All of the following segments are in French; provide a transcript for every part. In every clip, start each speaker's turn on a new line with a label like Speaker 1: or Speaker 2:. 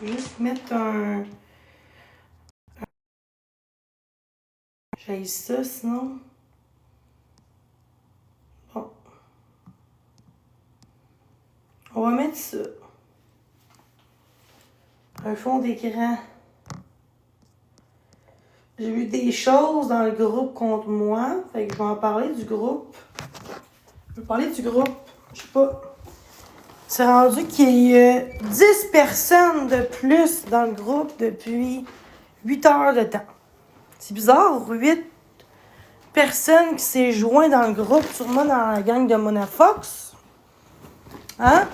Speaker 1: Juste mettre un... J'ai ça, sinon... Bon. On va mettre ça. Un fond d'écran. J'ai vu des choses dans le groupe contre moi. Fait que je vais en parler du groupe. Je vais parler du groupe. Je sais pas. C'est rendu qu'il y a 10 personnes de plus dans le groupe depuis 8 heures de temps. C'est bizarre, 8 personnes qui s'est joint dans le groupe, sûrement dans la gang de Mona Fox. Hein?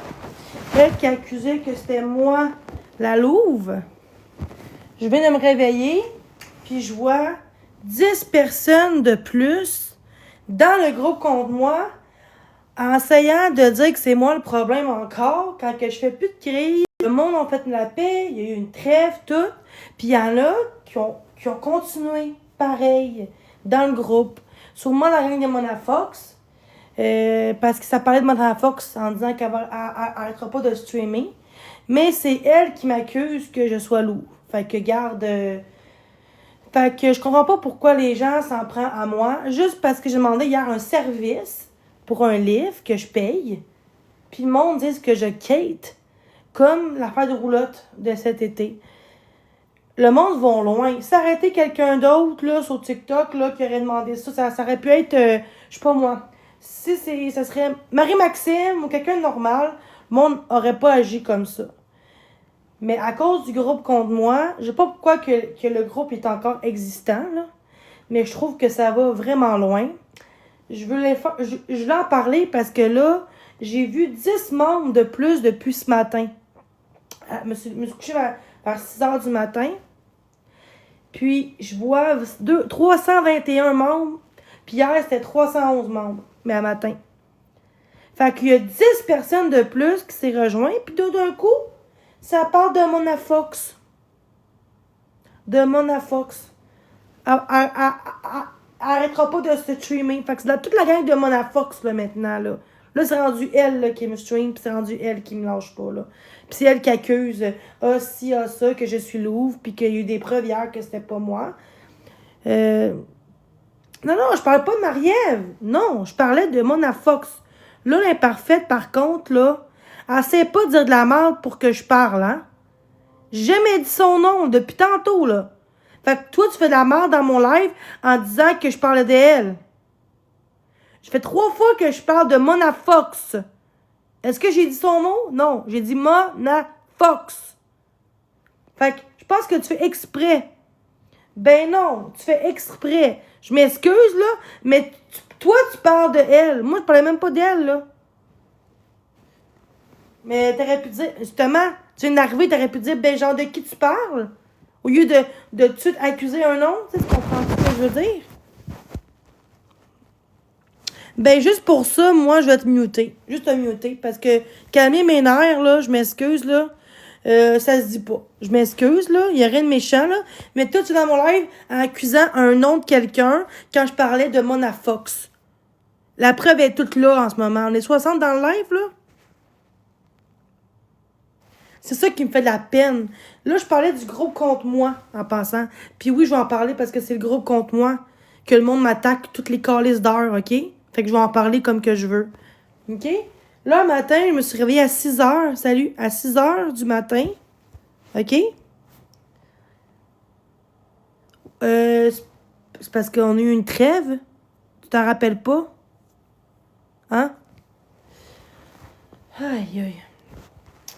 Speaker 1: Elle qui accusait que c'était moi, la louve. Je viens de me réveiller, puis je vois 10 personnes de plus dans le groupe contre moi, en essayant de dire que c'est moi le problème encore, quand que je fais plus de crise. Le monde a fait la paix, il y a eu une trêve, tout. Puis il y en a qui ont continué pareil dans le groupe. Sûrement la gang de Mona Fox, parce que ça parlait de Mona Fox en disant qu'elle n'arrêtera pas de streamer. Mais c'est elle qui m'accuse que je sois lourd. Fait que garde... Fait que je comprends pas pourquoi les gens s'en prennent à moi. Juste parce que j'ai demandé hier un service pour un livre que je paye. Puis le monde dit que je quête. Comme l'affaire de roulotte de cet été. Le monde va loin. S'arrêter quelqu'un d'autre là, sur TikTok là, qui aurait demandé ça, ça aurait pu être, je sais pas moi. Si ça serait Marie-Maxime ou quelqu'un de normal, le monde aurait pas agi comme ça. Mais à cause du groupe contre moi, je sais pas pourquoi que le groupe est encore existant, là, mais je trouve que ça va vraiment loin. Je voulais en parler parce que là, j'ai vu 10 membres de plus depuis ce matin. Je me suis couchée vers 6 heures du matin. Puis, je vois 321 membres. Puis hier, c'était 311 membres, mais à matin. Fait qu'il y a 10 personnes de plus qui s'est rejoint. Puis d'un coup, ça parle de Mona Fox. De Mona Fox. Elle arrêtera pas de se streamer. Fait que c'est toute la gang de Mona Fox, là, maintenant, là. Là, c'est rendu elle, là, qui me stream, puis c'est rendu elle qui me lâche pas, là. Puis c'est elle qui accuse, ça, que je suis louve, puis qu'il y a eu des preuves hier que c'était pas moi. Non, je parlais pas de Marie-Ève. Non, je parlais de Mona Fox. Là, l'imparfaite, par contre, là, elle sait pas dire de la merde pour que je parle, hein. J'ai jamais dit son nom depuis tantôt, là. Fait que toi, tu fais de la merde dans mon live en disant que je parlais d'elle. Je fais 3 fois que je parle de Mona Fox. Est-ce que j'ai dit son nom? Non, j'ai dit Mona Fox. Fait que je pense que tu fais exprès. Ben non, tu fais exprès. Je m'excuse, là, mais toi, tu parles de elle. Moi, je parlais même pas d'elle, là. Mais t'aurais pu dire, justement, tu viens d'arriver, t'aurais pu dire, ben genre, de qui tu parles? Au lieu de tout de suite accuser un nom, tu comprends ce que je veux dire? Ben, juste pour ça, moi, je vais te muter. Juste te muter, parce que calmer mes nerfs, là, je m'excuse, là, ça se dit pas. Je m'excuse, là, il y a rien de méchant, là, mais toi, tu es dans mon live en accusant un nom de quelqu'un quand je parlais de Mona Fox. La preuve est toute là en ce moment. On est 60 dans le live, là. C'est ça qui me fait de la peine. Là, je parlais du groupe contre moi, en passant. Puis oui, je vais en parler parce que c'est le groupe contre moi que le monde m'attaque toutes les calices d'heures, OK? Fait que je vais en parler comme que je veux. OK? Là, le matin, je me suis réveillée à 6 heures. Salut, à 6 heures du matin. OK? C'est parce qu'on a eu une trêve. Tu t'en rappelles pas? Hein? Aïe, aïe.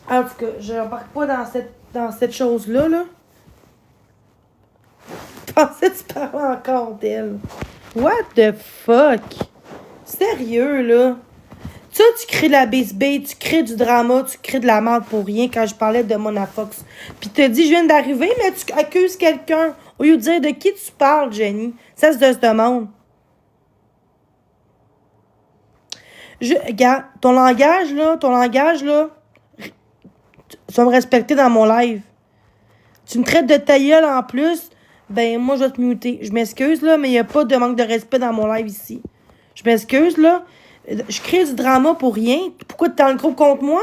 Speaker 1: En tout cas, je n'embarque pas dans cette chose-là, là. Je pensais que tu parlais encore d'elle. What the fuck? Sérieux, là? Ça, tu crées de la bisbille, tu crées du drama, tu crées de la merde pour rien quand je parlais de Mona Fox. Puis tu te dis, je viens d'arriver, mais tu accuses quelqu'un. Au lieu de dire de qui tu parles, Jenny. Ça se demande. Regarde, ton langage, là, tu vas me respecter dans mon live. Tu me traites de ta gueule en plus, ben moi, je vais te muter. Je m'excuse, là, mais il n'y a pas de manque de respect dans mon live ici. Je m'excuse, là. Je crée du drama pour rien. Pourquoi tu es dans le groupe contre moi?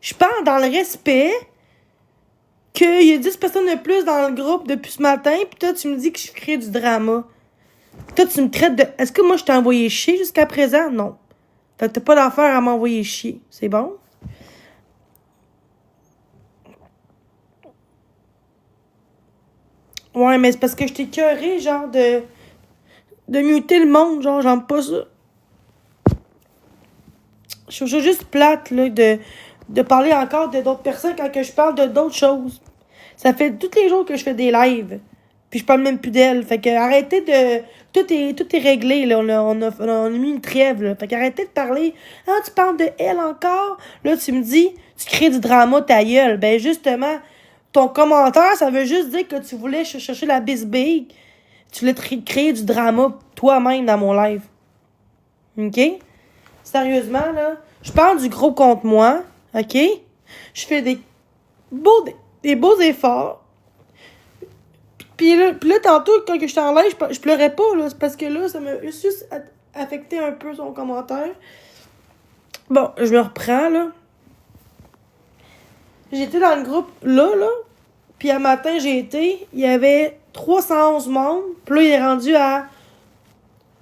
Speaker 1: Je parle dans le respect qu'il y a 10 personnes de plus dans le groupe depuis ce matin, puis toi, tu me dis que je crée du drama. Toi, tu me traites de... Est-ce que moi, je t'ai envoyé chier jusqu'à présent? Non. Fait que t'as pas d'affaire à m'envoyer chier. C'est bon? Ouais, mais c'est parce que je t'ai écœuré, genre, de muter le monde. Genre, j'aime pas ça. Je trouve ça juste plate, là, de parler encore de d'autres personnes quand que je parle de d'autres choses. Ça fait tous les jours que je fais des lives. Puis je parle même plus d'elle. Fait que arrêtez de... Tout est réglé, là. On a mis une trêve, là. Fait qu'arrêtez de parler. Ah, tu parles de elle encore? Là, tu me dis, tu crées du drama, ta gueule. Ben, justement, ton commentaire, ça veut juste dire que tu voulais chercher la bisbille. Tu voulais créer du drama toi-même dans mon live. OK? Sérieusement, là, je parle du gros contre moi, OK? Je fais des beaux efforts. Puis là, tantôt, quand je t'en live, je pleurais pas, là. C'est parce que là, ça m'a juste affecté un peu son commentaire. Bon, je me reprends, là. J'étais dans le groupe là. Puis un matin, il y avait 311 membres. Puis là, il est rendu à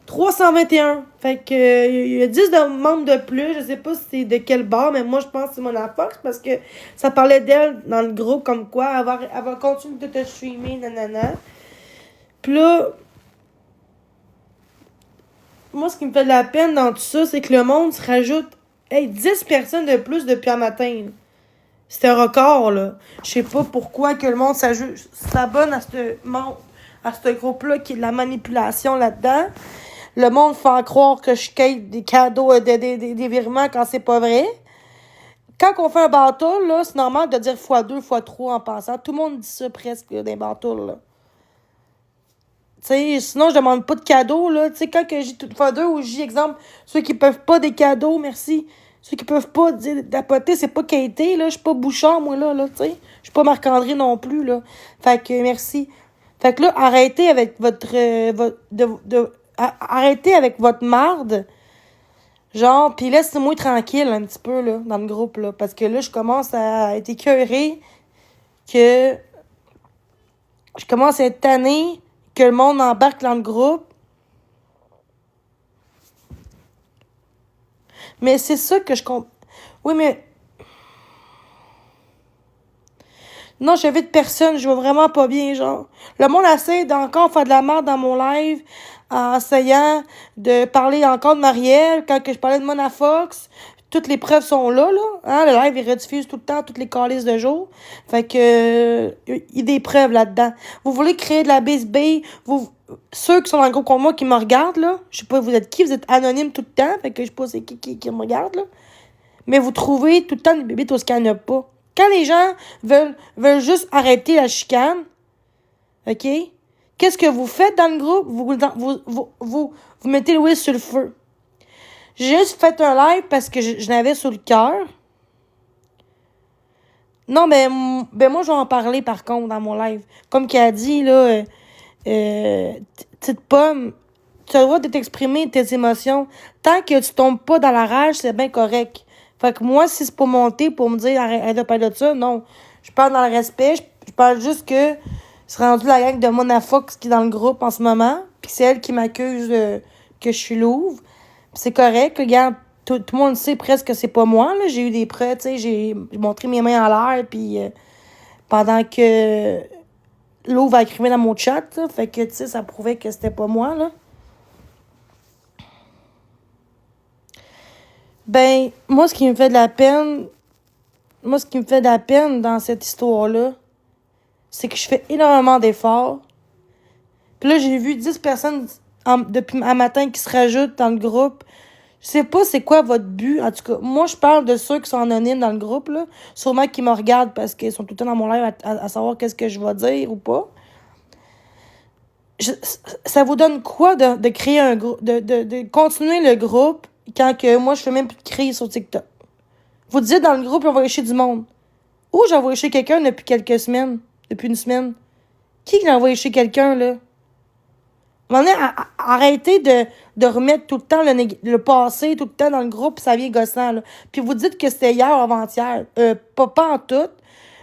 Speaker 1: 321. Fait que il y a 10 membres de plus. Je sais pas si c'est de quel bar, mais moi je pense que c'est Mona Fox parce que ça parlait d'elle dans le groupe comme quoi elle va continuer de te streamer, nanana. Puis là, moi ce qui me fait de la peine dans tout ça, c'est que le monde se rajoute 10 personnes de plus depuis un matin. C'est un record, là. Je sais pas pourquoi que le monde s'abonne à ce groupe-là qui est de la manipulation là-dedans. Le monde fait croire que je quête des cadeaux, des virements quand c'est pas vrai. Quand on fait un battle, là, c'est normal de dire x2, x3 en passant. Tout le monde dit ça presque là, dans les battles, là. Tu sais, sinon, je demande pas de cadeaux, là. Tu sais, quand que j'ai tout x2 ou j'ai, exemple, ceux qui peuvent pas des cadeaux, merci. Ceux qui peuvent pas d'apoter, c'est pas qualité, là. Je suis pas Bouchard, moi, là, tu sais. Je suis pas Marc-André non plus, là. Fait que, merci. Fait que là, arrêtez avec arrêtez avec votre marde. Genre, pis laissez-moi tranquille un petit peu, là, dans le groupe, là. Parce que là, je commence à être écœurée que... Je commence à être tannée que le monde embarque dans le groupe. Mais c'est ça que je comprends. Oui, mais... Non, j'invite personne, je vais vraiment pas bien, genre. Le monde essaie d'encore faire de la merde dans mon live en essayant de parler encore de Marielle quand que je parlais de Mona Fox. Toutes les preuves sont là. Hein? Le live, il rediffuse tout le temps, toutes les calices de jour. Fait que, il y a des preuves là-dedans. Vous voulez créer de la bisbille, ceux qui sont dans le groupe contre moi qui me regardent, là, je sais pas vous êtes qui, vous êtes anonyme tout le temps, fait que je sais pas c'est qui me regarde, là. Mais vous trouvez tout le temps des bébés au scanner pas. Quand les gens veulent juste arrêter la chicane, OK? Qu'est-ce que vous faites dans le groupe? Vous mettez l'huile sur le feu. J'ai juste fait un live parce que je l'avais sur le cœur. Non, ben moi, je vais en parler, par contre, dans mon live. Comme qu'elle a dit, là, petite pomme, tu as le droit de t'exprimer tes émotions. Tant que tu tombes pas dans la rage, c'est bien correct. Fait que moi, si c'est pour monter, pour me dire, arrête de parler de ça, non. Je parle dans le respect. Je parle juste que c'est rendu la gang de Mona Fox qui est dans le groupe en ce moment. Puis c'est elle qui m'accuse que je suis louve. Puis c'est correct. Regarde, tout le monde sait presque que c'est pas moi. Là. J'ai eu des preuves, tu sais. J'ai montré mes mains en l'air. Puis pendant que Louve a écrit dans mon chat, là, fait que, tu sais, ça prouvait que c'était pas moi, là. Ben, moi, ce qui me fait de la peine dans cette histoire-là, c'est que je fais énormément d'efforts. Puis là, j'ai vu 10 personnes depuis un matin qui se rajoutent dans le groupe. Je sais pas c'est quoi votre but. En tout cas, moi, je parle de ceux qui sont anonymes dans le groupe, là. Sûrement qui me regardent parce qu'ils sont tout le temps dans mon live à savoir qu'est-ce que je vais dire ou pas. Ça vous donne quoi de créer un groupe, de continuer le groupe quand que moi, je fais même plus de crise sur TikTok? Vous dites dans le groupe, on va chez du monde. Ou j'ai envoyé chez quelqu'un depuis quelques semaines, depuis une semaine. Qui l'a envoyé chez quelqu'un, là? À un moment donné, arrêtez de remettre tout le temps le passé, tout le temps dans le groupe, ça vient gossant, là. Puis vous dites que c'était hier ou avant-hier. Pas en tout.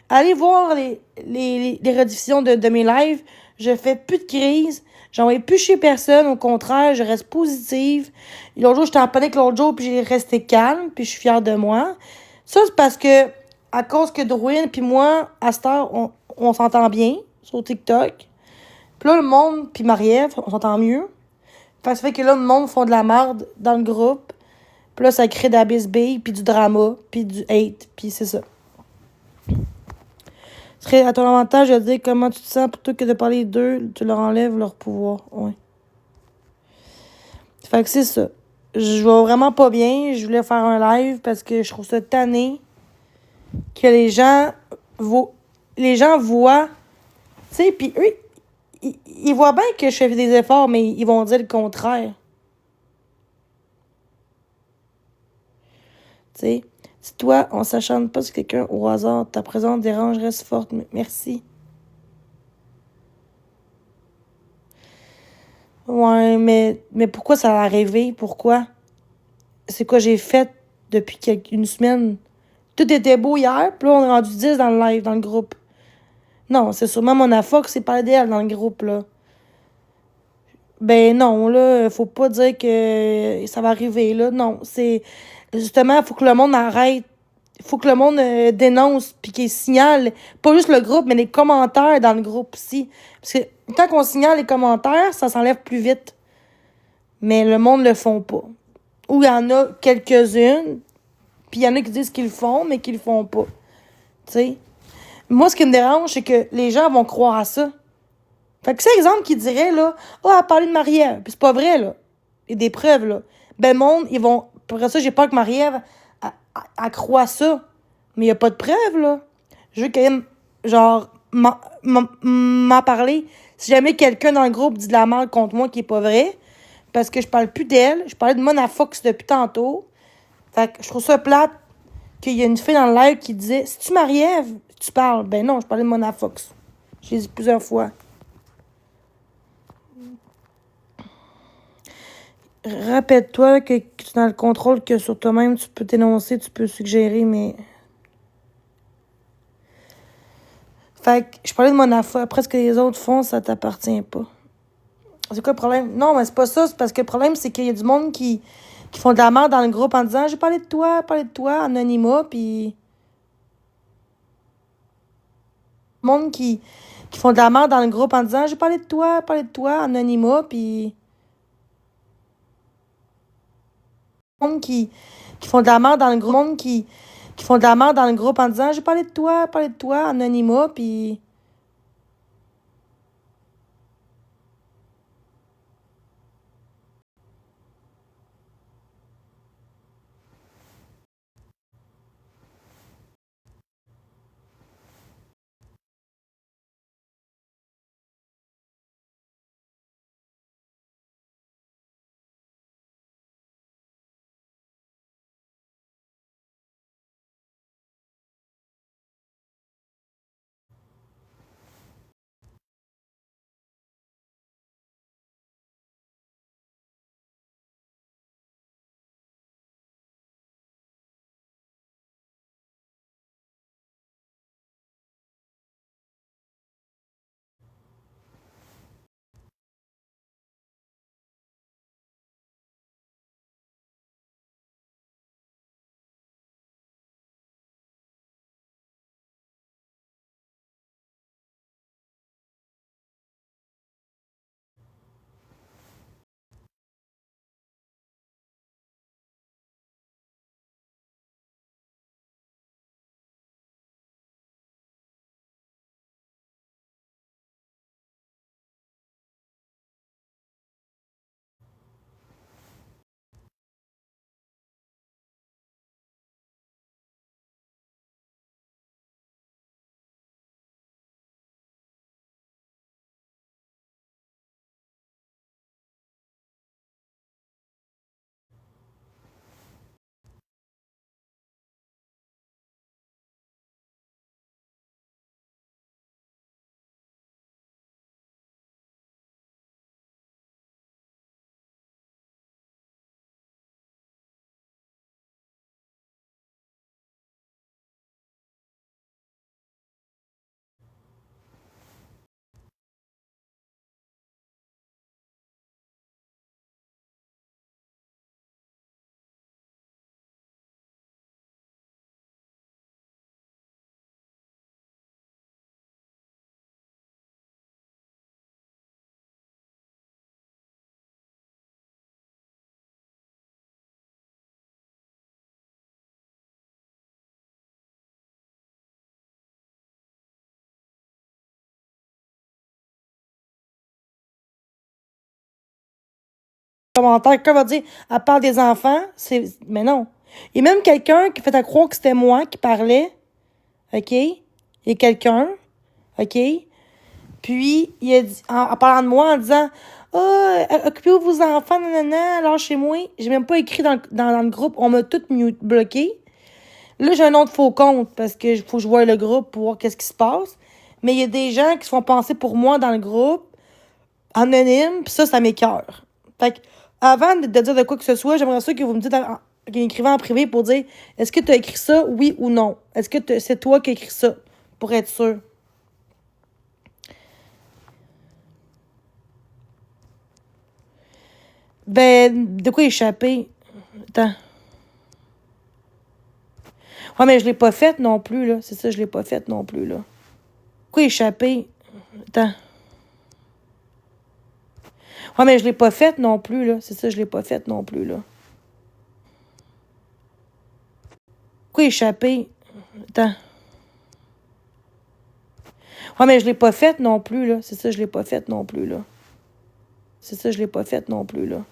Speaker 1: Allez voir les rediffusions de mes lives. Je fais plus de crise. J'envoie plus chez personne. Au contraire, je reste positive. L'autre jour, j'étais en panique l'autre jour, puis j'ai resté calme, puis je suis fière de moi. Ça, c'est parce que, à cause que Drouin puis moi, à cette heure, on s'entend bien sur TikTok. Puis là, le monde, puis Marie-Ève, on s'entend mieux. Fait que ça fait que là, le monde font de la merde dans le groupe. Puis là, ça crée de la bisbille, puis du drama, puis du hate, puis c'est ça. Ce serait à ton avantage de dire comment tu te sens plutôt que de parler d'eux, tu leur enlèves leur pouvoir. Ouais. Fait que c'est ça. Je vais vraiment pas bien. Je voulais faire un live parce que je trouve ça tanné que les gens voient, tu sais, puis eux, ils voient bien que je fais des efforts, mais ils vont dire le contraire. Tu sais, si toi, on s'acharne pas sur quelqu'un au hasard, ta présence dérange, reste forte. Merci. Ouais, mais pourquoi ça va arriver? Pourquoi? C'est quoi j'ai fait depuis une semaine? Tout était beau hier, puis là, on est rendu 10 dans le live, dans le groupe. Non, c'est sûrement mon affaire qui s'est parlé d'elle dans le groupe, là. Ben non, là, faut pas dire que ça va arriver, là. Non, c'est... Justement, faut que le monde arrête. Faut que le monde dénonce, puis qu'il signale, pas juste le groupe, mais les commentaires dans le groupe aussi. Parce que tant qu'on signale les commentaires, ça s'enlève plus vite. Mais le monde le font pas. Ou il y en a quelques-unes, puis il y en a qui disent qu'ils le font, mais qu'ils le font pas. Tu sais? Moi, ce qui me dérange, c'est que les gens vont croire à ça. Fait que c'est exemple qui dirait, là, oh, elle a parlé de Marie-Ève. Puis c'est pas vrai, là. Il y a des preuves, là. Ben, le monde, ils vont. Pour ça, j'ai peur que Marie-Ève, elle croit ça. Mais il y a pas de preuves, là. Je veux quand même, genre, m'en parler. Si jamais quelqu'un dans le groupe dit de la merde contre moi qui est pas vrai, parce que je parle plus d'elle, je parlais de Mona Fox depuis tantôt. Fait que je trouve ça plate qu'il y a une fille dans le live qui disait, si tu Marie-Ève, tu parles. Ben non, je parlais de Mona Fox. J'ai dit plusieurs fois. Rappelle-toi que tu as le contrôle que sur toi-même, tu peux t'énoncer, tu peux suggérer, mais... Fait que je parlais de mon affaire. Après, ce que les autres font, ça t'appartient pas. C'est quoi le problème? Non, mais c'est pas ça. C'est parce que le problème, c'est qu'il y a du monde qui font de la merde dans le groupe en disant j'ai parlé de toi, anonymat, puis... Monde qui font de la merde dans le groupe en disant j'ai parlé de toi, anonymat, puis... Monde qui font de la merde dans le groupe, monde qui font de la merde dans le groupe en disant j'ai parlé de toi, anonymat, puis... Commentaire, quelqu'un va dire, elle parle des enfants, mais non. Il y a même quelqu'un qui fait à croire que c'était moi qui parlais, OK? Il y a quelqu'un, OK? Puis, il a dit, en parlant de moi, en disant, occupez-vous de vos enfants, nanana, lâchez-moi. J'ai même pas écrit dans le groupe, on m'a tout bloqué. Là, j'ai un autre faux compte parce que faut que je voie le groupe pour voir qu'est-ce qui se passe. Mais il y a des gens qui se font passer pour moi dans le groupe, anonyme, pis ça m'écoeure. Fait que, avant de dire de quoi que ce soit, j'aimerais ça que vous me dites, écrivez en privé pour dire, est-ce que tu as écrit ça, oui ou non? Est-ce que c'est toi qui as écrit ça? Pour être sûr. Ben, de quoi échapper? Attends. Ouais, mais je l'ai pas faite non plus, là. C'est ça, je l'ai pas faite non plus, là. Quoi échapper? Attends. Ouais, mais je l'ai pas faite non plus, là. C'est ça, je l'ai pas faite non plus, là. Quoi échapper? Attends. Ouais, mais je l'ai pas faite non plus, là. C'est ça, je l'ai pas faite non plus, là. C'est ça, je l'ai pas faite non plus, là.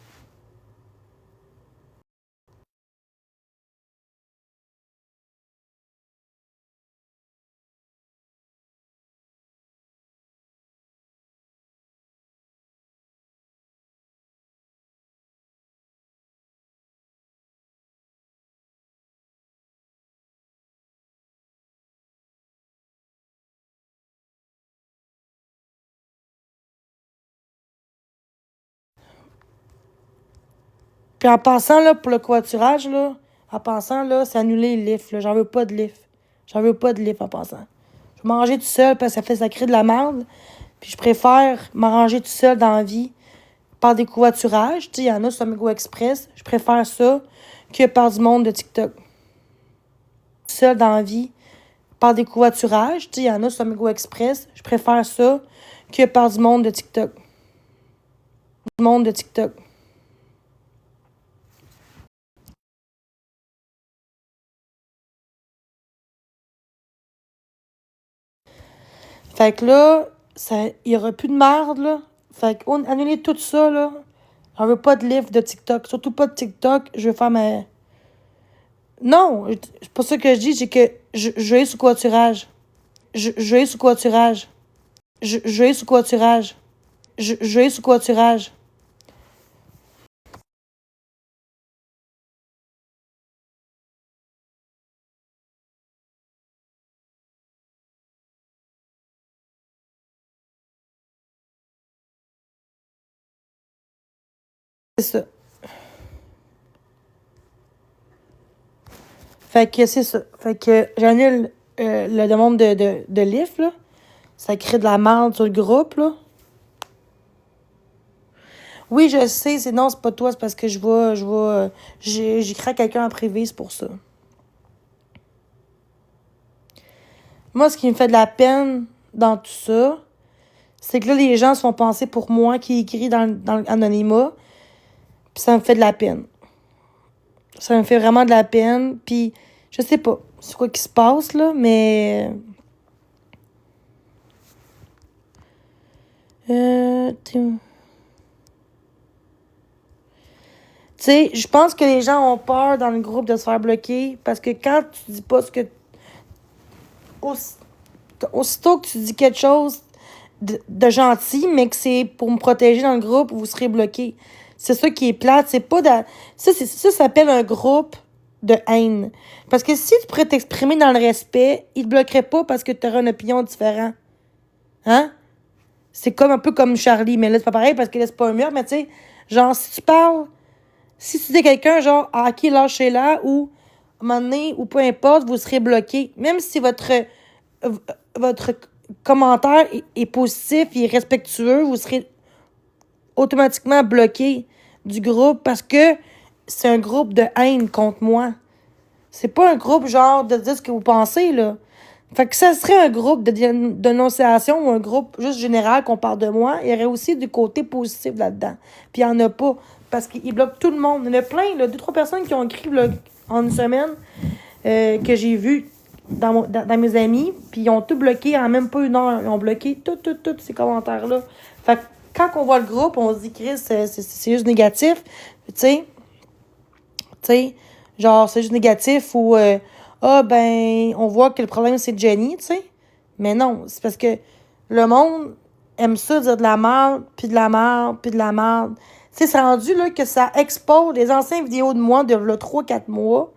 Speaker 1: Puis en passant, là, pour le covoiturage, là, en passant, là, c'est annuler le lift, là. J'en veux pas de lift. J'en veux pas de lift en passant. Je vais manger tout seul parce que ça crée de la merde. Puis je préfère m'arranger tout seul dans la vie par des covoiturages. Tu sais, il y en a sur Amigo Express. Je préfère ça que par du monde de TikTok. Tout seul dans la vie par des covoiturages. Tu sais, il y en a sur Amigo Express. Je préfère ça que par du monde de TikTok. Du monde de TikTok. Fait que là, il y aura plus de merde, là. Fait qu'on annulez tout ça, là. J'en veux pas de livre de TikTok. Surtout pas de TikTok. Je veux faire ma... Non, c'est pas ça que je dis. C'est que je vais sous covoiturage. Je vais sous covoiturage. Je vais sous covoiturage. Je vais sous covoiturage. C'est ça. Fait que c'est ça. Fait que j'annule le demande de livre, là. Ça crée de la merde sur le groupe, là. Oui, je sais, non, c'est pas toi, c'est parce que j'écris à quelqu'un en privé, c'est pour ça. Moi, ce qui me fait de la peine dans tout ça, c'est que là, les gens se font penser pour moi qui écrit dans l'anonymat, puis ça me fait de la peine. Ça me fait vraiment de la peine, puis je sais pas c'est quoi qui se passe, là, mais... Tu sais, je pense que les gens ont peur dans le groupe de se faire bloquer, parce que quand tu dis pas ce que... Aussitôt que tu dis quelque chose de gentil, mais que c'est pour me protéger dans le groupe, vous serez bloqué. C'est ça qui est plate. C'est pas de... Ça s'appelle un groupe de haine. Parce que si tu pourrais t'exprimer dans le respect, ils te bloqueraient pas parce que tu aurais une opinion différente. Hein? C'est comme un peu comme Charlie, mais là, c'est pas pareil parce que là, c'est pas un mur, mais tu sais, genre, si tu parles, si tu dis à quelqu'un, genre, ah, ok, lâchez-la, ou, à un moment donné, ou peu importe, vous serez bloqué. Même si votre commentaire est positif, et respectueux, vous serez automatiquement bloqué du groupe parce que c'est un groupe de haine contre moi. C'est pas un groupe genre de dire ce que vous pensez, là. Fait que ça serait un groupe de dénonciation ou un groupe juste général qu'on parle de moi. Il y aurait aussi du côté positif là-dedans. Puis il n'y en a pas. Parce qu'ils bloquent tout le monde. Il y en a plein, là, 2-3 personnes qui ont écrit là, en une semaine que j'ai vu dans mes amis. Puis ils ont tout bloqué en même pas une heure. Ils ont bloqué tous ces commentaires-là. Fait que quand on voit le groupe, on se dit, Chris, c'est juste négatif. Tu sais, genre, c'est juste négatif ou, on voit que le problème, c'est Jenny, tu sais. Mais non, c'est parce que le monde aime ça dire de la merde, puis de la merde, puis de la merde. Tu sais, c'est rendu, là, que ça expose les anciennes vidéos de moi de, là, 3-4 mois,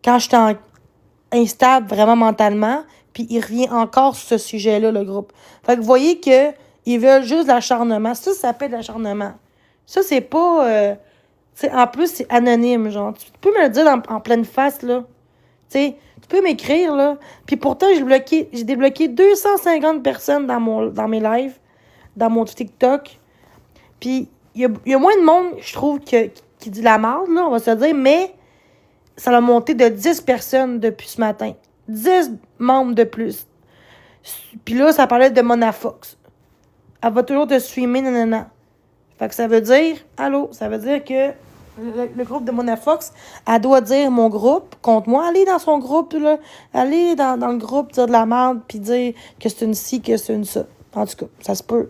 Speaker 1: quand j'étais instable vraiment mentalement, puis il revient encore sur ce sujet-là, le groupe. Fait que vous voyez que ils veulent juste l'acharnement. Ça s'appelle l'acharnement. Ça, c'est pas... en plus, c'est anonyme, genre. Tu peux me le dire en pleine face, là. Tu peux m'écrire, là. Puis pourtant, j'ai débloqué 250 personnes dans mes lives, dans mon TikTok. Puis il y a moins de monde, je trouve, qui dit la merde, là, on va se dire, mais ça a monté de 10 personnes depuis ce matin. 10 membres de plus. Puis là, ça parlait de Mona Fox. Elle va toujours te streamer, nanana. Fait que ça veut dire, ça veut dire que le groupe de Mona Fox, elle doit dire mon groupe contre moi. Allez dans son groupe, là. Allez dans le groupe, dire de la merde, puis dire que c'est une ci, que c'est une ça. En tout cas, ça se peut.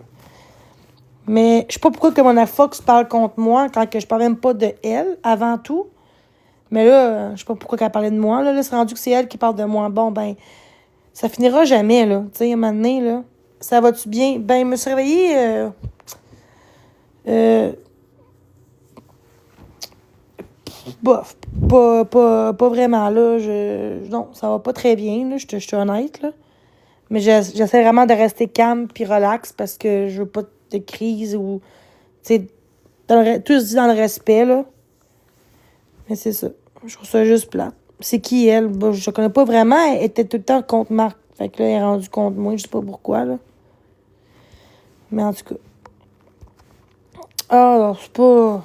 Speaker 1: Mais je sais pas pourquoi que Mona Fox parle contre moi quand que je parle même pas de elle, avant tout. Mais là, je sais pas pourquoi qu'elle parlait de moi. Là, c'est rendu que c'est elle qui parle de moi. Bon, ben, ça finira jamais, là. Tu sais, à un moment donné, là. Ça va-tu bien? Ben, je me suis réveillée... bof, pas vraiment, là. Non, ça va pas très bien, là. Je suis honnête, là. Mais j'essaie vraiment de rester calme puis relax parce que je veux pas de crise ou... Tu sais, tout se dit dans le respect, là. Mais c'est ça. Je trouve ça juste plate. C'est qui, elle? Bah, je la connais pas vraiment. Elle était tout le temps contre Marc. Fait que là, elle est rendue contre moi. Je sais pas pourquoi, là. Mais en tout cas... Ah, non, c'est pas...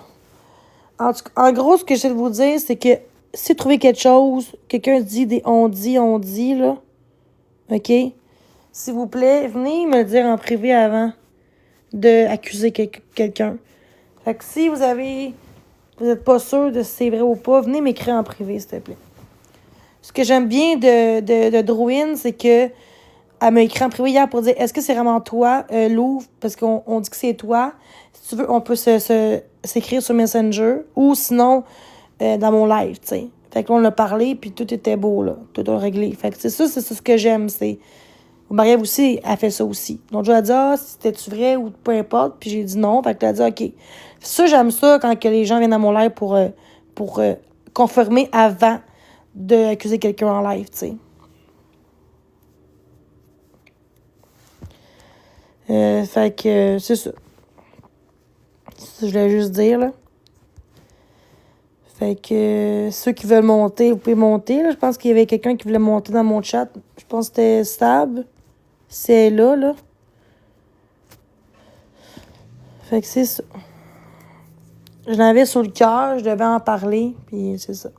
Speaker 1: En gros, ce que j'essaie de vous dire, c'est que si vous trouvez quelque chose, quelqu'un dit on dit, là, OK? S'il vous plaît, venez me le dire en privé avant d'accuser quelqu'un. Fait que si vous êtes pas sûr de si c'est vrai ou pas, venez m'écrire en privé, s'il te plaît. Ce que j'aime bien de Drouin, c'est que elle m'a écrit en privé hier pour dire est-ce que c'est vraiment toi, Lou? Parce qu'on dit que c'est toi. Si tu veux, on peut s'écrire sur Messenger ou sinon dans mon live, tu sais. Fait que là, on a parlé, puis tout était beau, là. Tout a réglé. Fait que c'est ce que j'aime. C'est... Marie-Ève aussi, elle fait ça aussi. Donc, je lui ai dit, c'était-tu vrai ou peu importe. Puis j'ai dit non. Fait que elle a dit, OK. Ça, j'aime ça quand que les gens viennent à mon live pour confirmer avant d'accuser quelqu'un en live, tu sais. Fait que c'est ça. Je voulais juste dire, là. Fait que ceux qui veulent monter, vous pouvez monter, là. Je pense qu'il y avait quelqu'un qui voulait monter dans mon chat. Je pense que c'était Stab. C'est là. Fait que c'est ça. Je l'avais sur le cœur, je devais en parler, puis c'est ça.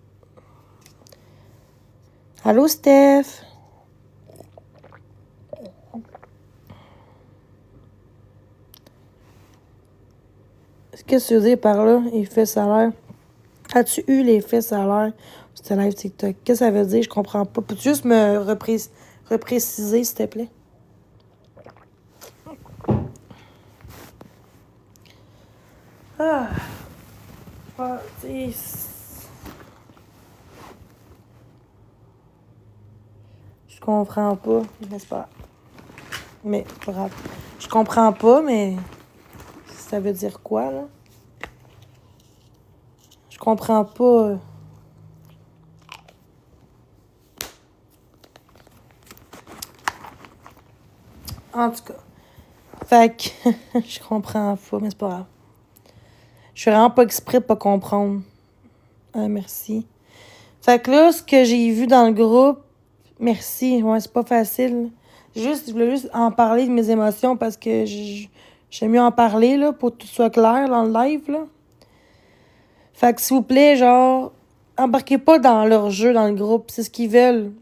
Speaker 1: Allô, Steph? Qu'est-ce que tu veux dire par là, effet salaire? As-tu eu l'effet salaire? C'était live TikTok. Qu'est-ce que ça veut dire? Je comprends pas. Peux-tu juste me repréciser, s'il te plaît? Tu sais... Je comprends pas, n'est-ce pas? Mais, pas grave. Je comprends pas, mais... Ça veut dire quoi, là? Je comprends pas. En tout cas. Fait que je comprends pas, mais c'est pas grave. Je suis vraiment pas exprès de pas comprendre. Ah, merci. Fait que là, ce que j'ai vu dans le groupe, merci. Ouais, c'est pas facile. Je voulais juste en parler de mes émotions parce que j'aime mieux en parler, là, pour que tout soit clair dans le live, là. Fait que s'il vous plaît, genre, embarquez pas dans leur jeu, dans le groupe. C'est ce qu'ils veulent.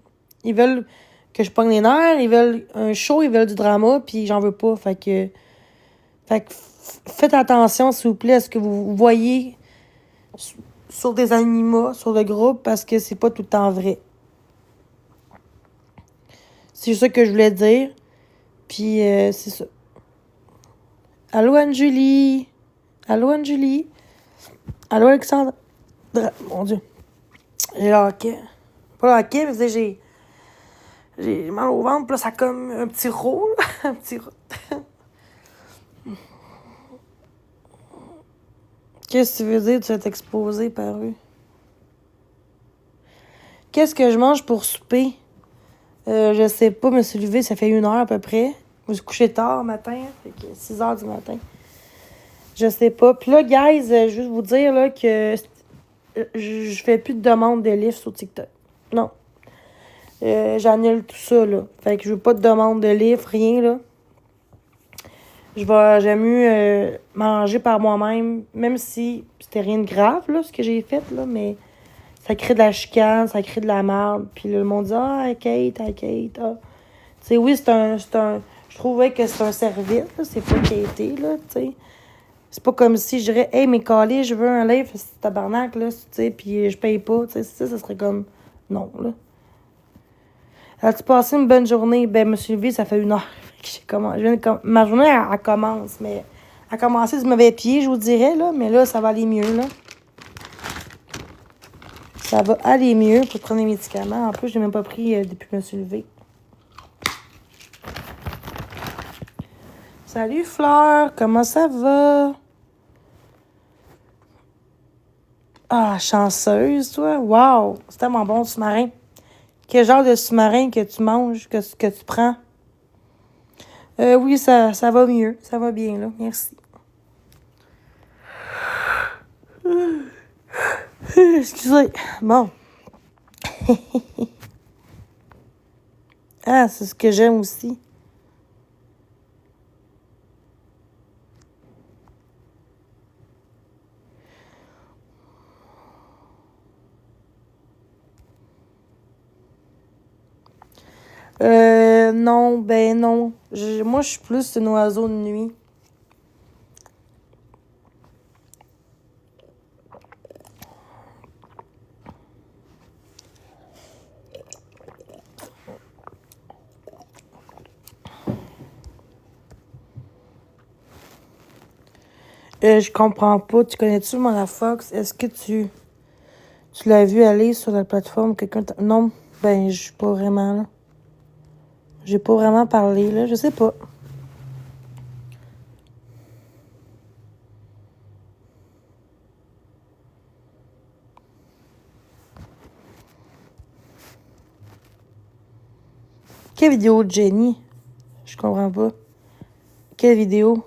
Speaker 1: Ils veulent que je pogne les nerfs, ils veulent un show, ils veulent du drama, puis j'en veux pas. Fait que faites attention, s'il vous plaît, à ce que vous voyez sur des animaux, sur le groupe, parce que c'est pas tout le temps vrai. C'est ça que je voulais dire. Puis c'est ça. Allô, Anne-Julie? Allô, Anne-Julie? Allô, Alexandre? Mon Dieu. J'ai le hockey. Pas le hockey, mais j'ai mal au ventre, puis là, ça a comme un petit rôle. Un petit rôle. Qu'est-ce que tu veux dire, tu vas t'exposer par eux? Qu'est-ce que je mange pour souper? Je sais pas, me suis levée, ça fait 1 heure à peu près. Je me suis couchée tard matin, fait que 6 heures du matin. Je sais pas. Puis là, guys, juste vous dire là, que je fais plus de demandes de livres sur TikTok. Non. J'annule tout ça, là. Fait que je veux pas de demande de livres, rien, là. J'aime mieux manger par moi-même, même si c'était rien de grave, là, ce que j'ai fait, là, mais ça crée de la chicane, ça crée de la merde. Puis là, le monde dit, ah, Kate, ah. Tu sais, oui, je trouvais que c'est un service, là, c'est pas qualité, là, tu sais. C'est pas comme si je dirais, hey, mais calé, je veux un livre, c'est tabarnak, là, tu sais, puis je paye pas, tu sais, ça serait comme, non, là. As-tu passé une bonne journée? Ben, je me suis levée, ça fait 1 heure. Ma journée, elle commence, mais elle a commencé du mauvais pied, je vous dirais, là, mais là, ça va aller mieux, là. Ça va aller mieux pour prendre les médicaments. En plus, je l'ai même pas pris depuis que je me suis levée. Salut, Fleur, comment ça va? Ah, chanceuse, toi. Wow, c'est tellement bon, sous-marin. Quel genre de sous-marin que tu manges, que tu prends? Oui, ça va mieux. Ça va bien, là. Merci. Excusez. Bon. Ah, c'est ce que j'aime aussi. Non, ben non. Moi, je suis plus un oiseau de nuit. Je comprends pas. Tu connais-tu Mona Fox? Est-ce que tu l'as vu aller sur la plateforme? Non, ben, je suis pas vraiment, là. J'ai pas vraiment parlé, là. Je sais pas. Quelle vidéo de Jenny? Je comprends pas. Quelle vidéo?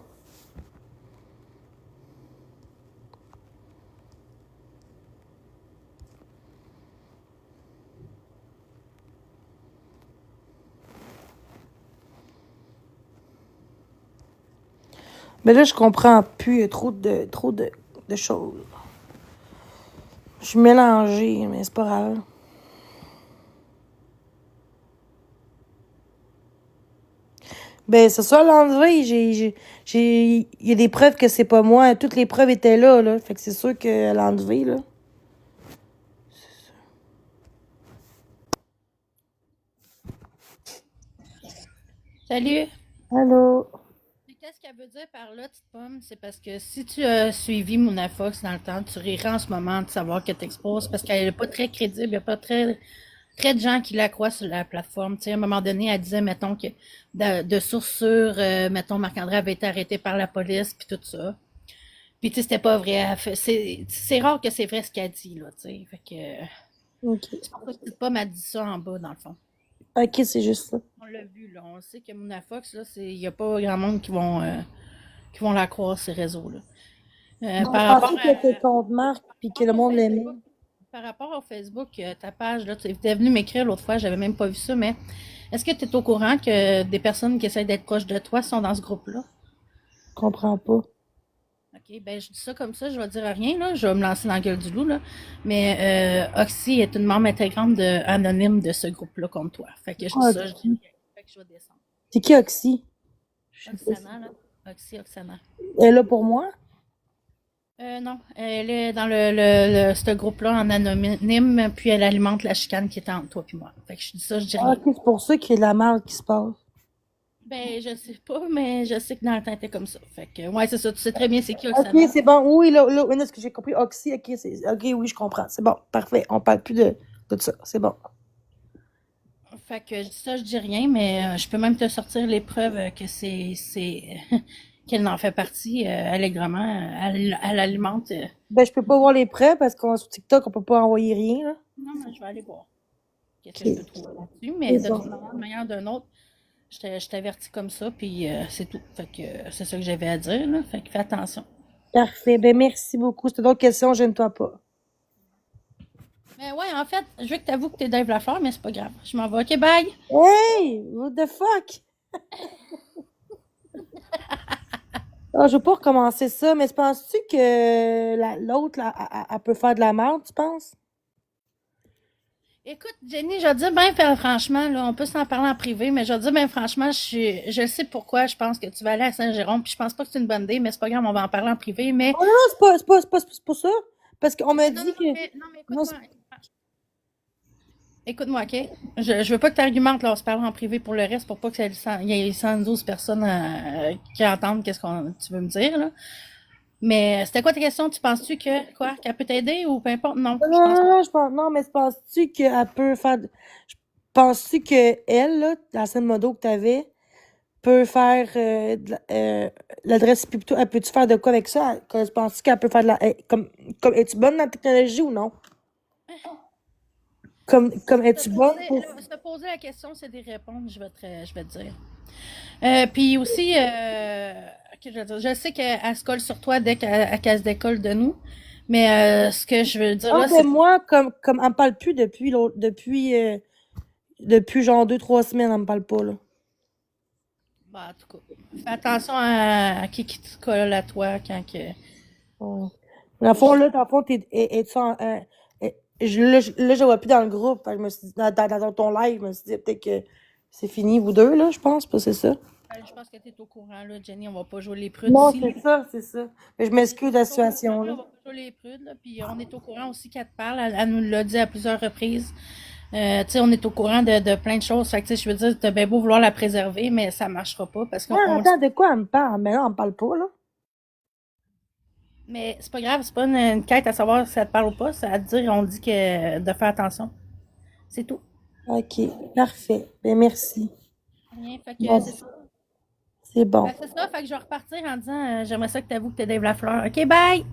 Speaker 1: Mais là, je comprends plus. Il y a trop de choses. Je suis mélangée, mais c'est pas grave. Ben, c'est ça, l'enlever. Il y a des preuves que c'est pas moi. Toutes les preuves étaient là, là. Fait que c'est sûr qu'elle l'a enlevé, là.
Speaker 2: Salut!
Speaker 1: Allô?
Speaker 2: Qu'est-ce qu'elle veut dire par là, petite pomme? C'est parce que si tu as suivi Mona Fox dans le temps, tu rirais en ce moment de savoir qu'elle t'expose parce qu'elle n'est pas très crédible, il n'y a pas très de gens qui la croient sur la plateforme. Tu sais, à un moment donné, elle disait, mettons, que de sources sûres, mettons, Marc-André avait été arrêté par la police, puis tout ça. Puis, tu sais, c'était pas vrai. C'est rare que c'est vrai ce qu'elle dit, là, tu sais. Fait que,
Speaker 1: OK.
Speaker 2: c'est pour ça que petite pomme a dit ça en bas, dans le fond.
Speaker 1: OK, c'est juste ça.
Speaker 2: On l'a vu, là. On sait que Mona Fox, là, il n'y a pas grand monde qui vont la croire, ces réseaux-là.
Speaker 1: Je
Speaker 2: Par rapport
Speaker 1: pensais que tes comptes marque puis que le
Speaker 2: au
Speaker 1: monde l'aimait.
Speaker 2: Facebook, par rapport au Facebook, ta page, là, tu es venu m'écrire l'autre fois, j'avais même pas vu ça, mais est-ce que tu es au courant que des personnes qui essayent d'être proches de toi sont dans ce groupe-là?
Speaker 1: Je comprends pas.
Speaker 2: OK, ben je dis ça comme ça, je vais dire rien, là, je vais me lancer dans la gueule du loup, là. Mais Oxy est une membre intégrante anonyme de ce groupe-là comme toi. Fait que je dis
Speaker 1: Quoi,
Speaker 2: ça, je dis
Speaker 1: Oxy?
Speaker 2: rien. Fait que je vais descendre.
Speaker 1: C'est qui Oxy? Je sais pas.
Speaker 2: Oxana, là. Oxana.
Speaker 1: Elle est là pour moi?
Speaker 2: Non, elle est dans ce groupe-là en anonyme, puis elle alimente la chicane qui est entre toi et moi. Fait que je dis ça, je dis
Speaker 1: Ah,
Speaker 2: rien.
Speaker 1: OK, c'est pour ça qu'il y a de la merde qui se passe.
Speaker 2: Ben, je sais pas, mais je sais que dans le temps, était comme ça. Fait que, ouais, c'est ça. Tu sais très bien c'est qui
Speaker 1: Ok,
Speaker 2: Oksana.
Speaker 1: c'est bon. Oui, là, ce que j'ai compris, Oxy, ok, ok, oui, je comprends. C'est bon, parfait. On parle plus de ça. C'est bon.
Speaker 2: Fait que je dis ça, je dis rien, mais je peux même te sortir les preuves que qu'elle en fait partie allègrement. Elle alimente.
Speaker 1: Ben, je peux pas voir les preuves parce qu'on sur TikTok, on peut pas envoyer rien, là.
Speaker 2: Non, mais je vais aller voir qu'est-ce que je peux
Speaker 1: Ok,
Speaker 2: trouver là-dessus. Mais
Speaker 1: c'est
Speaker 2: de toute
Speaker 1: bon.
Speaker 2: manière, d'une manière ou d'une autre, je t'avertis comme ça, puis c'est tout. Fait que c'est ça que j'avais à dire, là. Fait que fais attention.
Speaker 1: Parfait. Ben, merci beaucoup. C'était d'autres questions, gêne-toi pas.
Speaker 2: Mais ouais, en fait, je veux que tu avoues que t'es Dave Lafleur, mais c'est pas grave. Je m'en vais. OK, bye!
Speaker 1: Hey! What the fuck? Ah, je veux pas recommencer ça, mais penses-tu que l'autre, là, elle peut faire de la merde, tu penses?
Speaker 2: Écoute, Jenny, je vais te dire, ben, franchement, là, on peut s'en parler en privé, mais je vais te dire, ben, franchement, je sais pourquoi je pense que tu vas aller à Saint-Jérôme, puis je pense pas que c'est une bonne idée, mais c'est pas grave, on va en parler en privé, mais...
Speaker 1: Oh non, non, c'est pas ça. Parce qu'on m'a
Speaker 2: Non,
Speaker 1: dit
Speaker 2: non,
Speaker 1: que.
Speaker 2: non, mais
Speaker 1: Non,
Speaker 2: écoute-moi. Écoute-moi, OK? Je veux pas que tu argumentes, là, on se parle en privé pour le reste, pour pas que il y ait 112 personnes qui entendent qu'est-ce que tu veux me dire, là. Mais c'était quoi ta question? Tu penses-tu que, quoi, qu'elle peut t'aider ou peu importe? Non,
Speaker 1: non,
Speaker 2: je pense pas.
Speaker 1: non, je pense, non, mais penses-tu qu'elle peut faire. Penses-tu que elle, là, la scène modo que t'avais, peut faire l'adresse Pipto? Elle peut-tu faire de quoi avec ça? Penses-tu qu'elle peut faire de la. Comme es-tu bonne dans la technologie ou non? Comme es-tu bonne pour.
Speaker 2: Se poser la question, c'est d'y répondre, je vais te dire. Puis aussi, que je veux dire, je sais qu'elle se colle sur toi dès qu'elle se décolle de nous. Mais ce que je veux dire
Speaker 1: Ah,
Speaker 2: là,
Speaker 1: ben
Speaker 2: c'est.
Speaker 1: moi, comme elle me parle plus depuis l'autre. Depuis genre 2, 3 semaines, elle me parle pas, là.
Speaker 2: Bah, en tout cas, fais attention à qui te colle à toi quand que.
Speaker 1: Ouais. Dans le fond, es-tu là, je la vois plus dans le groupe. Fait que je me suis dit, dans ton live, je me suis dit, peut-être que c'est fini, vous deux, là, je pense, pas, c'est ça.
Speaker 2: Je pense que tu es au courant, là, Jenny. On va pas jouer les prudes
Speaker 1: Non,
Speaker 2: ici, là.
Speaker 1: c'est ça, c'est ça. Mais je m'excuse de la
Speaker 2: On est au courant,
Speaker 1: situation,
Speaker 2: là,
Speaker 1: là.
Speaker 2: on va pas jouer les prudes, là. Puis on est au courant aussi qu'elle te parle. Elle nous l'a dit à plusieurs reprises. Tu sais, on est au courant de plein de choses. Fait que, tu sais, je veux dire, t'as bien beau vouloir la préserver, mais ça marchera pas parce
Speaker 1: Ah, attends, de quoi elle me parle? Mais là, elle me parle pas, là.
Speaker 2: Mais c'est pas grave, c'est pas une quête à savoir si ça te parle ou pas. C'est à te dire, on dit que de faire attention. C'est tout.
Speaker 1: OK, parfait. Ben, merci.
Speaker 2: Rien. Fait que
Speaker 1: Bon,
Speaker 2: c'est ça.
Speaker 1: c'est bon.
Speaker 2: Fait que c'est ça. Fait que je vais repartir en disant, j'aimerais ça que t'avoues que t'es Dave Lafleur. OK, bye!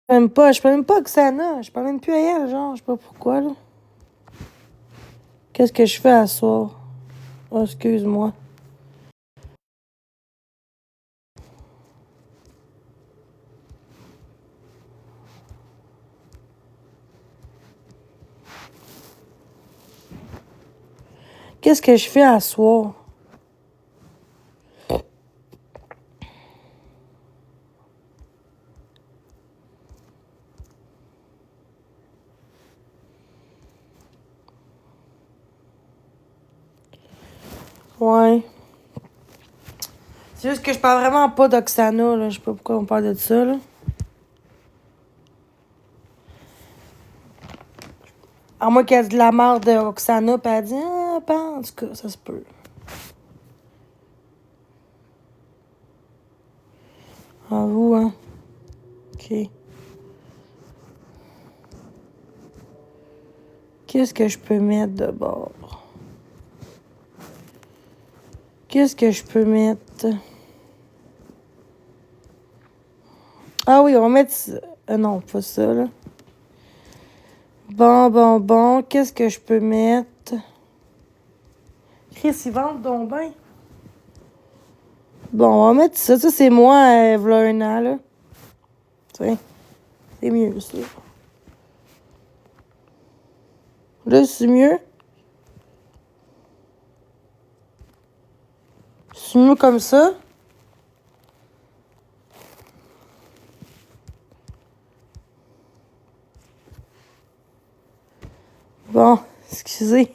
Speaker 1: Je parle même pas à Oksana. Je parle même plus à elle, genre, je sais pas pourquoi, là. Qu'est-ce que je fais à soir? Oh, excuse-moi. Qu'est-ce que je fais à soir? Ouais. C'est juste que je parle vraiment pas d'Oksana, là. Je sais pas pourquoi on parle de ça, là. À moins qu'elle ait de la merde d'Oksana, pis elle dit, ah, pas, en tout cas, ça se peut. À vous, hein. OK. Qu'est-ce que je peux mettre de bord? Qu'est-ce que je peux mettre? Ah oui, on va mettre ça. Non, pas ça, là. Bon. Qu'est-ce que je peux mettre? Chris, ils vendent donc ben. Bon, on va mettre ça. Ça, c'est moi, v'là un an, là. Tiens, c'est mieux, ça. Là, c'est mieux. C'est mieux comme ça. Bon, excusez.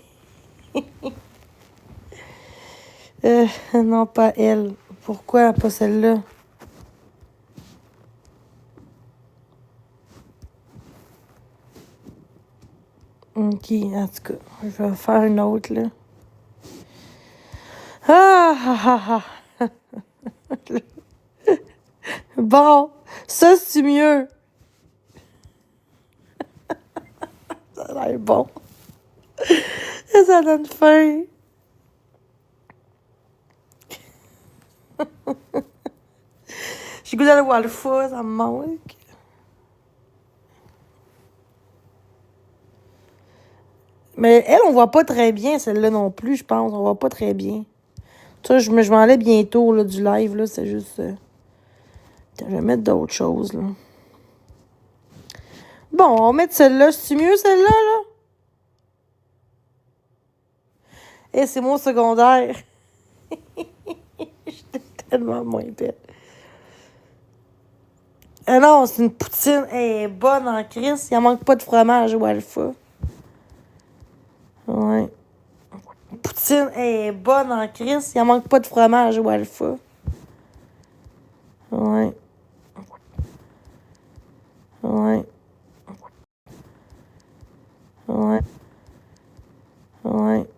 Speaker 1: Non, pas elle. Pourquoi pas celle-là? Ok, en tout cas, je vais faire une autre, là. Ah! Bon, ça, c'est mieux. Ça a l'air bon. Ça donne faim. J'ai goût d'aller voir le fou, ça me manque. Mais elle, on voit pas très bien, celle-là non plus, je pense. On voit pas très bien. Ça, je m'en allais bientôt, là, du live, là. C'est juste... Je vais mettre d'autres choses, là. Bon, on va mettre celle-là. C'est mieux, celle-là, là? Eh, c'est moi au secondaire. J'étais tellement moins bête. Ah non, c'est une poutine. Elle est bonne en crise. Il en manque pas de fromage au Alpha. Ouais. Poutine, elle est bonne en crise. Il en manque pas de fromage au Alpha. Ouais. Ouais. Ouais. Ouais.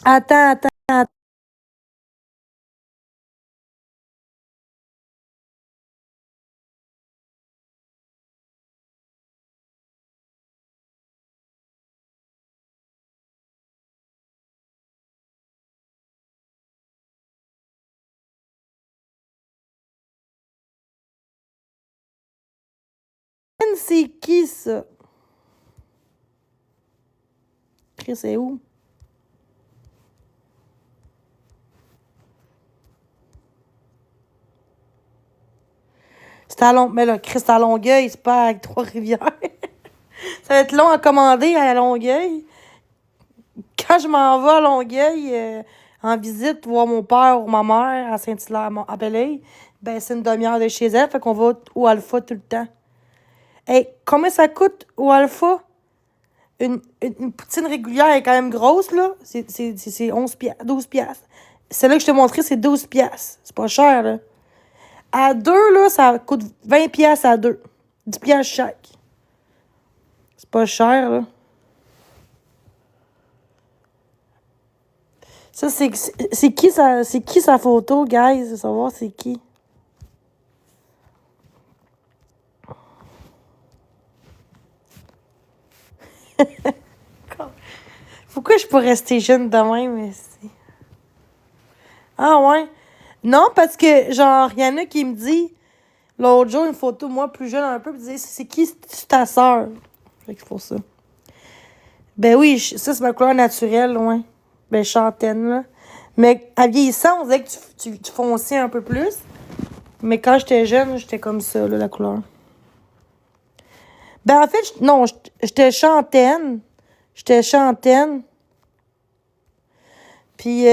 Speaker 1: Attends. C'est qui, ça? Chris, c'est où? C'est à Longueuil. Mais là, Chris, c'est à Longueuil, c'est pas à Trois-Rivières. Ça va être long à commander à Longueuil. Quand je m'en vais à Longueuil en visite voir mon père ou ma mère à Saint-Hilaire, à Belleuil, ben c'est une demi-heure de chez elle, fait qu'on va au Alpha tout le temps. Hey, combien ça coûte au Alpha? Une poutine régulière est quand même grosse, là. C'est 11 piastres, 12 piastres. Celle-là que je t'ai montré, c'est 12 piastres. C'est pas cher, là. À deux, là, ça coûte 20 piastres à deux. 10 piastres chaque. C'est pas cher, là. Ça, c'est qui sa photo, guys? De savoir c'est qui. Pourquoi je peux rester jeune de même? Ah ouais? Non, parce que, genre, il y en a qui me dit, l'autre jour, une photo, moi, plus jeune un peu, puis dit, c'est qui? C'est ta sœur? Fait qu'il faut ça. Ben oui, ça, c'est ma couleur naturelle, ouais. Ben, chantenne, là. Mais en vieillissant, on dirait que tu fonçais un peu plus. Mais quand j'étais jeune, j'étais comme ça, là, la couleur. Ben, en fait, non, j'étais chantenne. J'étais chantenne. Puis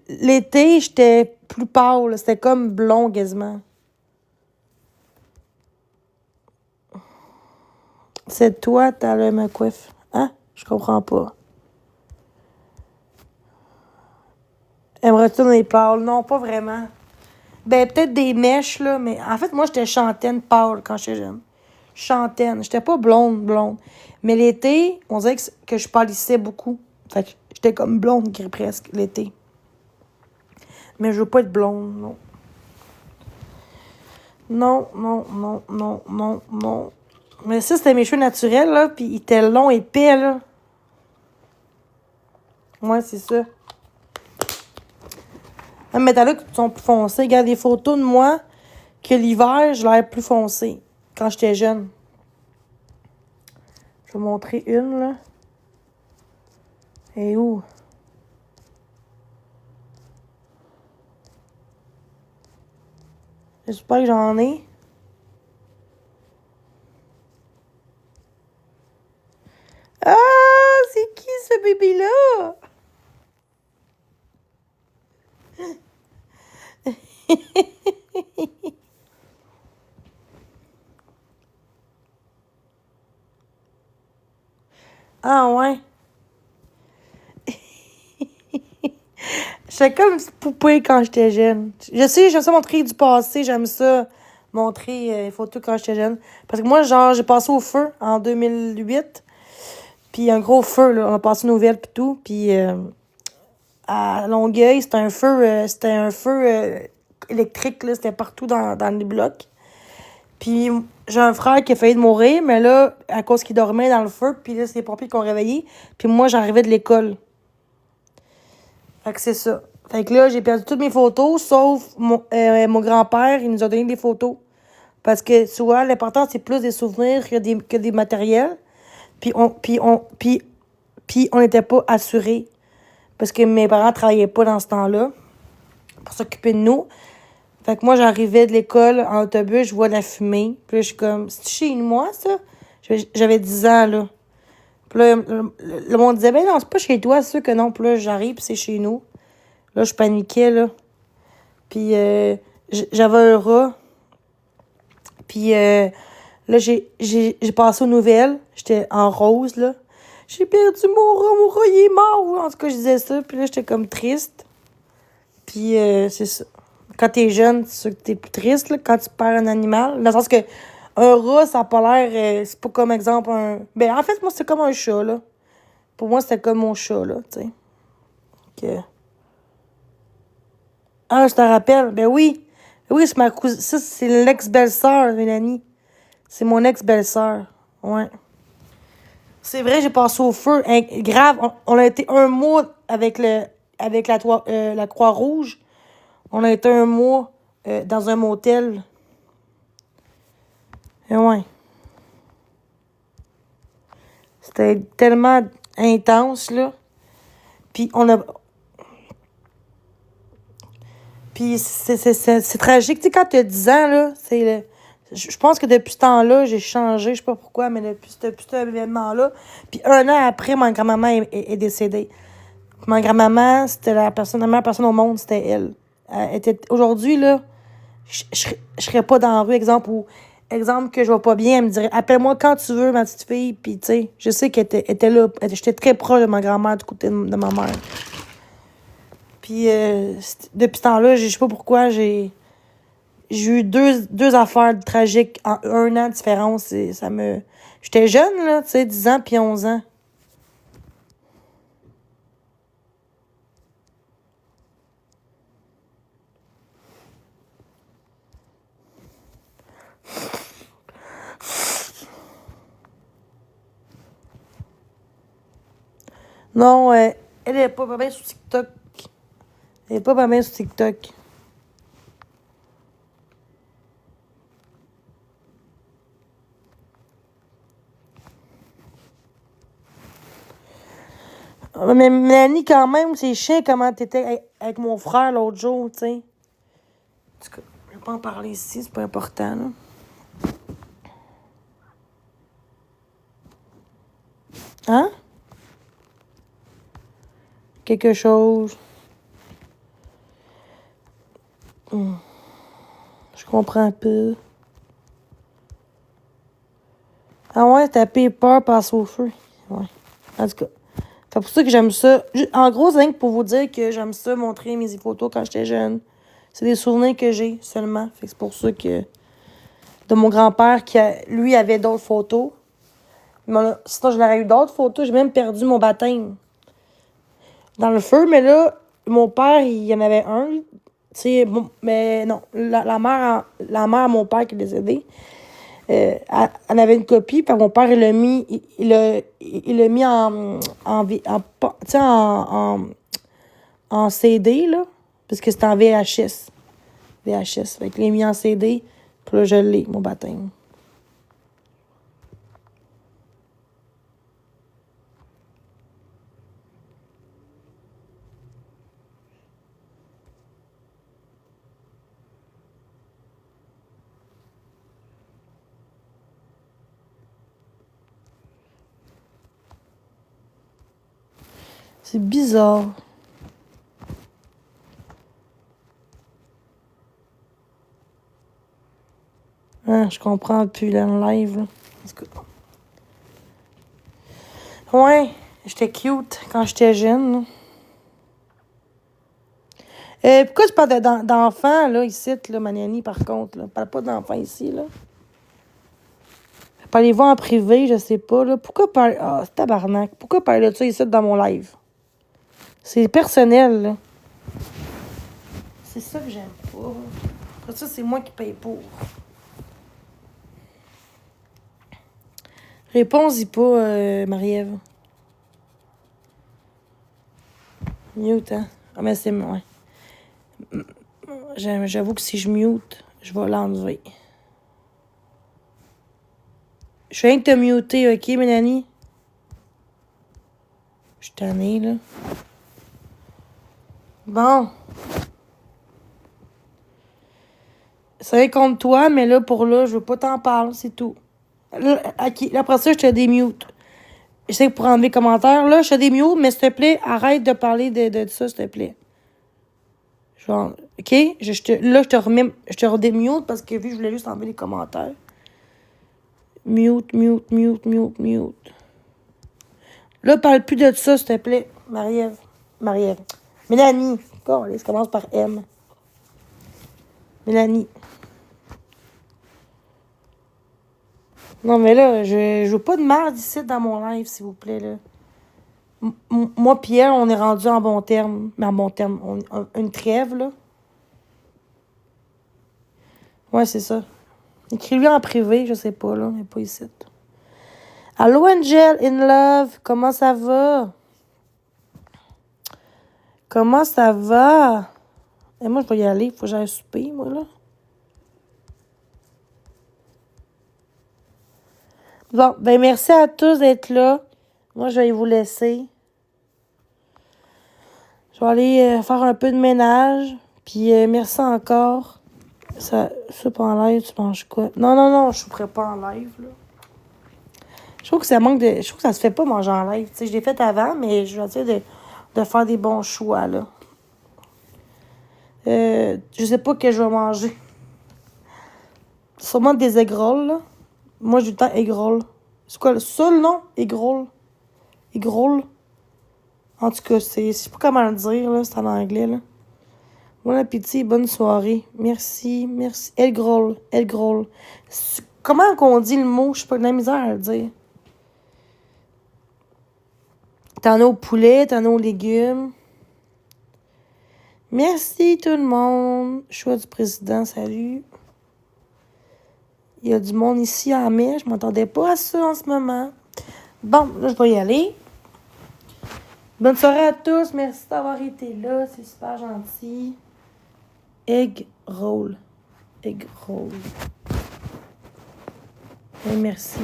Speaker 1: l'été, j'étais plus pâle. Là. C'était comme blond quasiment. C'est toi, t'as le ma coiffe. Hein? Je comprends pas. Aimerais-tu dans les pâles? Non, pas vraiment. Ben, peut-être des mèches, là, mais en fait, moi, j'étais chantenne pâle quand j'étais jeune. Chantenne. J'étais pas blonde. Mais l'été, on dirait que je pâlissais beaucoup. Fait que j'étais comme blonde presque l'été. Mais je veux pas être blonde, non. Non. Mais ça, c'était mes cheveux naturels, là, puis ils étaient longs et épais, là. Ouais, c'est ça. Mais t'as là qu'ils sont plus foncés. Regarde des photos de moi que l'hiver, je l'air plus foncé quand j'étais jeune. Je vais montrer une, là. Et où? J'espère que j'en ai. Ah, c'est qui ce bébé-là? Ah, ouais. Je te J'étais comme une petite poupée quand j'étais jeune. Je sais, j'aime ça montrer du passé, j'aime ça montrer les photos quand j'étais jeune. Parce que moi, genre, j'ai passé au feu en 2008. Puis un gros feu, là. On a passé nos veilles pis tout. Puis à Longueuil, c'était un feu électrique, là. C'était partout dans les blocs. Puis j'ai un frère qui a failli de mourir, mais là, à cause qu'il dormait dans le feu, puis là, c'est les pompiers qui l'ont réveillé. Puis moi, j'arrivais de l'école. Fait que c'est ça. Fait que là, j'ai perdu toutes mes photos, sauf mon grand-père, il nous a donné des photos. Parce que, tu vois, l'important, c'est plus des souvenirs que des matériels. Puis on n'était pas assurés. Parce que mes parents travaillaient pas dans ce temps-là pour s'occuper de nous. Fait que moi, j'arrivais de l'école en autobus, je vois de la fumée. Puis là, je suis comme, c'est chez moi, ça? J'avais 10 ans, là. Puis là, le monde disait, ben non, c'est pas chez toi, c'est sûr que non. Puis là, j'arrive, puis c'est chez nous. Là, je paniquais, là. Puis j'avais un rat. Puis là, j'ai passé aux nouvelles. J'étais en rose, là. J'ai perdu mon rat, il est mort. En tout cas, je disais ça. Puis là, j'étais comme triste. Puis c'est ça. Quand t'es jeune, c'est sûr que t'es plus triste, là, quand tu perds un animal. Dans le sens que un rat, ça a pas l'air... c'est pas comme exemple un... Ben, en fait, moi, c'est comme un chat, là. Pour moi, c'était comme mon chat, là, tu sais. Que... Ah, je te rappelle. Ben oui. Oui, c'est ma cousine. Ça, c'est l'ex-belle-sœur, Mélanie. C'est mon ex-belle-sœur. Ouais. C'est vrai, j'ai passé au feu. Grave, on a été un mois avec la Croix-Rouge. On a été un mois dans un motel. Et ouais. C'était tellement intense, là. Puis on a... Puis c'est tragique. Tu sais, quand t'as 10 ans, là, c'est... Je pense que depuis ce temps-là, j'ai changé, je sais pas pourquoi, mais depuis cet événement-là. Puis un an après, ma grand-maman est décédée. Puis ma grand-maman, c'était la meilleure personne au monde, c'était elle. Elle était, aujourd'hui, là, je serais pas dans la rue, exemple que je vais pas bien, elle me dirait, appelle-moi quand tu veux, ma petite fille. Puis, tu sais, je sais qu'elle était là. J'étais très proche de ma grand-mère du côté de ma mère. Puis, depuis ce temps-là, je sais pas pourquoi, j'ai eu deux affaires tragiques en un an de différence. Et ça me... J'étais jeune, là, tu sais, 10 ans puis 11 ans. Non, elle est pas bien sur TikTok. Elle est pas bien sur TikTok. Mais Mélanie, quand même, c'est chiant comment t'étais avec mon frère l'autre jour, tu sais. En tout cas, je vais pas en parler ici, c'est pas important, là. Hein? Quelque chose. Je comprends pas. Ah ouais, taper peur, passe au feu. Ouais. En tout cas. C'est pour ça que j'aime ça. En gros, c'est rien que pour vous dire que j'aime ça, montrer mes photos quand j'étais jeune. C'est des souvenirs que j'ai seulement. Fait que c'est pour ça que... De mon grand-père, lui, avait d'autres photos. Sinon, je n'aurais eu d'autres photos. J'ai même perdu mon baptême dans le feu. Mais là, mon père, il y en avait un. Tu sais, bon, mais non. La mère à mon père qui est décédée, elle avait une copie. Puis mon père, il l'a mis... Il l'a mis tu sais, en CD, là. Parce que c'était en VHS. VHS. Fait que il l'a mis en CD. Puis là, je l'ai, mon baptême. C'est bizarre. Hein, je comprends plus le live, là. En tout cas. Ouais, j'étais cute quand j'étais jeune, là. Pourquoi tu parles d'enfants, là, ici, là, Maniani, par contre, là? Parle pas d'enfants ici, là. Parlez-vous en privé, je sais pas, là. Pourquoi parler... Ah, c'est tabarnak. Pourquoi parler de ça ici, dans mon live? C'est personnel, là. C'est ça que j'aime pas. Après ça, c'est moi qui paye pour. Réponds-y pas, Marie-Ève. Mute, hein? Ah, mais c'est... Ouais. J'avoue que si je mute, je vais l'enlever. Je viens de te muter, OK, Mélanie? Je suis tannée, là. Bon. Ça va contre toi, mais là, pour là, je veux pas t'en parler, c'est tout. Là, OK, après ça, je te démute. Je sais que pour enlever les commentaires, là, je te démute, mais s'il te plaît, arrête de parler de ça, s'il te plaît. Genre, OK? Là, je te redémute parce que vu que je voulais juste enlever les commentaires. Mute. Là, parle plus de ça, s'il te plaît. Marie-Ève. Mélanie. Ça commence par M. Mélanie. Non, mais là, je veux pas de merde ici dans mon live, s'il vous plaît, là. Moi, Pierre, on est rendu en bon terme. Mais en bon terme, une trêve, là. Ouais, c'est ça. Écris-lui en privé, je sais pas, là, mais pas ici. Allô, Angel, in love, comment ça va? Comment ça va? Et moi, je vais y aller, il faut que j'aille souper, moi, là. Bon, ben merci à tous d'être là. Moi, je vais vous laisser. Je vais aller faire un peu de ménage. Puis merci encore. Ça pas en live, tu manges quoi? Non, je ne pas en live, là. Je trouve que ça manque de... Je trouve que ça se fait pas manger en live. Tu sais, je l'ai fait avant, mais je vais essayer de faire des bons choix, là. Je sais pas ce que je vais manger. Sûrement des egg rolls, là. Moi, j'ai du temps egg roll. C'est quoi le seul nom? Egg roll. Egg roll. En tout cas, je sais pas comment le dire, là. C'est en anglais, là. Bon appétit, bonne soirée. Merci. Egg roll. Comment qu'on dit le mot? Je sais pas, de la misère à le dire. T'en as au poulet, t'en as aux légumes. Merci tout le monde. Choix du président, salut. Il y a du monde ici en mai. Je m'attendais pas à ça en ce moment. Bon, là, je vais y aller. Bonne soirée à tous. Merci d'avoir été là. C'est super gentil. Egg roll. Et merci.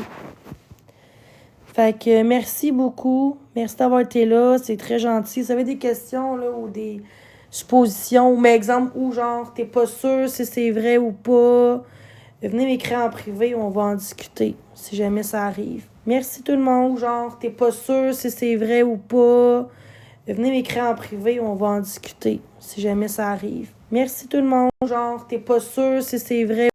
Speaker 1: Fait que merci beaucoup. Merci d'avoir été là. C'est très gentil. Si vous avez des questions là, ou des suppositions, ou mais exemple, ou genre, t'es pas sûr si c'est vrai ou pas, venez m'écrire en privé, on va en discuter si jamais ça arrive. Merci tout le monde. Genre, t'es pas sûr si c'est vrai ou pas, venez m'écrire en privé, on va en discuter si jamais ça arrive. Merci tout le monde. Genre, t'es pas sûr si c'est vrai